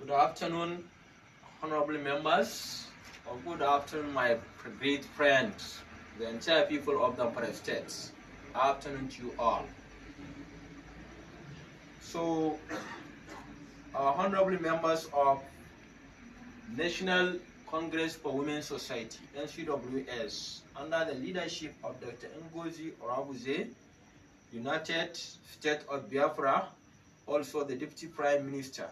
Good afternoon, honorable members, or good afternoon, my great friends, the entire people of the Zamfara states. Afternoon to you all. So, our honorable members of National Congress for Women's Society, NCWS, under the leadership of Dr. Orabueze, United States of Biafra, also the Deputy Prime Minister.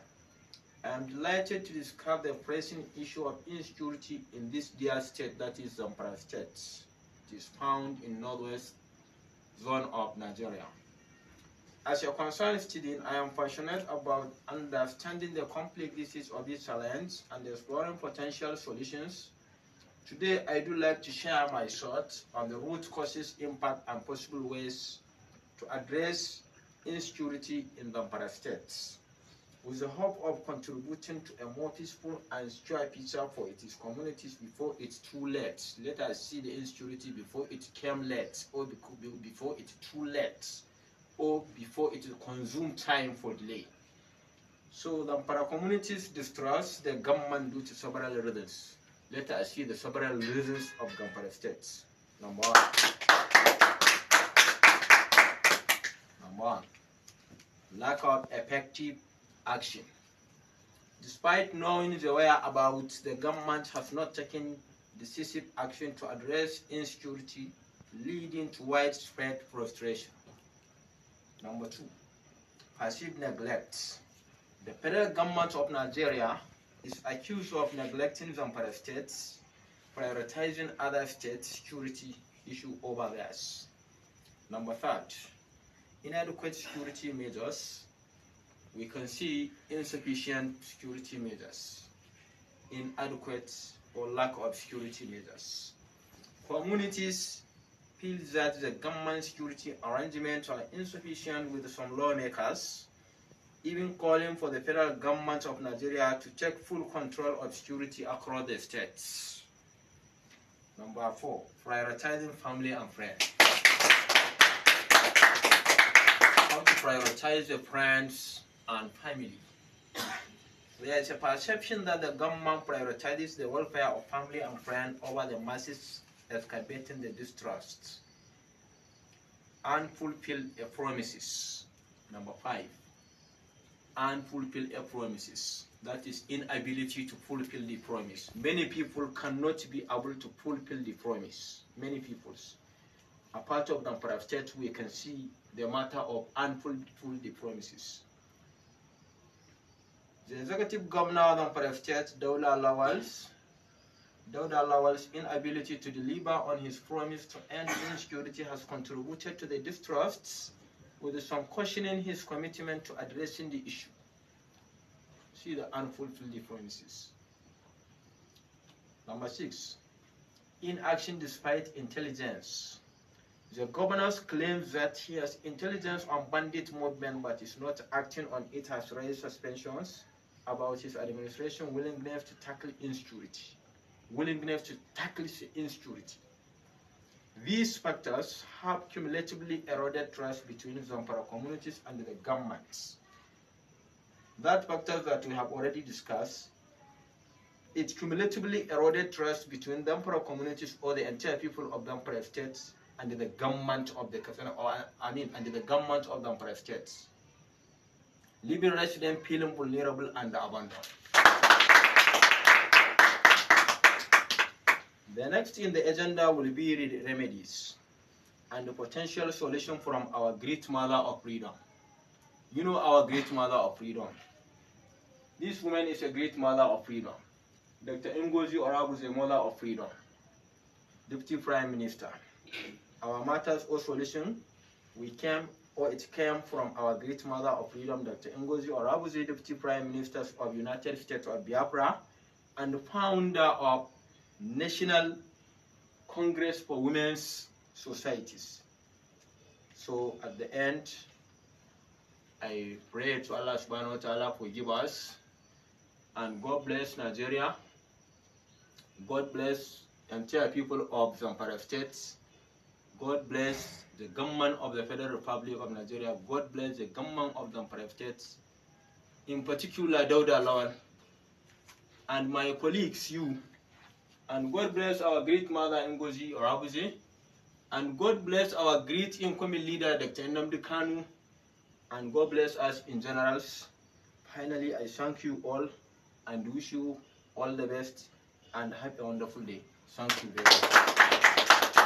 I am delighted to describe the pressing issue of insecurity in this dear state, that is Zamfara State. It is found in northwest zone of Nigeria. As a concerned student, I am passionate about understanding the complexities of this challenge and exploring potential solutions. Today, I do like to share my thoughts on the root causes, impact, and possible ways to address insecurity in Zamfara State, with the hope of contributing to a more peaceful and secure future for its communities before it's too late. Let us see the insecurity before it came late, or before it's too late, or before it consumed time for delay. So the Zamfara communities distrust the government due to several reasons. Let us see the several reasons of Zamfara State. Number one, lack of effective action. Despite knowing the whereabouts, the government has not taken decisive action to address insecurity, leading to widespread frustration. Number two, passive neglect. The federal government of Nigeria is accused of neglecting Zamfara states, prioritizing other states' security issue over theirs. Number third, inadequate security measures. We can see insufficient security measures, inadequate or lack of security measures. Communities feel that the government security arrangements are insufficient, with some lawmakers even calling for the federal government of Nigeria to take full control of security across the states. Number four, prioritizing family and friends. How to prioritize the friends and family. There is a perception that the government prioritizes the welfare of family and friends over the masses, excavating the distrust. Unfulfilled promises. Number five, unfulfilled promises. That is inability to fulfill the promise. Many people cannot be able to fulfill the promise. Many peoples. A part of the Zamfara state, we can see the matter of unfulfilled the promises. The executive governor of Zamfara State, Dauda Lawal's inability to deliver on his promise to end insecurity has contributed to the distrusts, with some questioning his commitment to addressing the issue. See the unfulfilled promises. Number six, inaction despite intelligence. The governor claims that he has intelligence on bandit movement, but is not acting on it, has raised suspicions about his administration willingness to tackle insecurity. These factors have cumulatively eroded trust between Zamfara communities and the governments. That factors that we have already discussed, it cumulatively eroded trust between Zamfara communities, or the entire people of Zamfara states, and the government of the government of Zamfara states, leaving residents feeling vulnerable and abandoned. The next in the agenda will be remedies and the potential solution from our great mother of freedom. You know our great mother of freedom. This woman is a great mother of freedom. Dr. Orabueze, mother of freedom, Deputy Prime Minister. Our matters or solution, it came from our great mother of freedom, Dr. Orabueze, Deputy Prime Minister of United States of Biafra, and the founder of National Congress for Women's Societies. So at the end, I pray to Allah subhanahu wa ta'ala forgive us, and God bless Nigeria. God bless the entire people of Zamfara states. God bless the government of the Federal Republic of Nigeria. God bless the government of Zamfara states. In particular, Dauda Lawal, and my colleagues, you. And God bless our great mother Ngozi Orabueze. And God bless our great incoming leader, Dr. Nnamdi Kanu. And God bless us in general. Finally, I thank you all and wish you all the best and have a wonderful day. Thank you very much.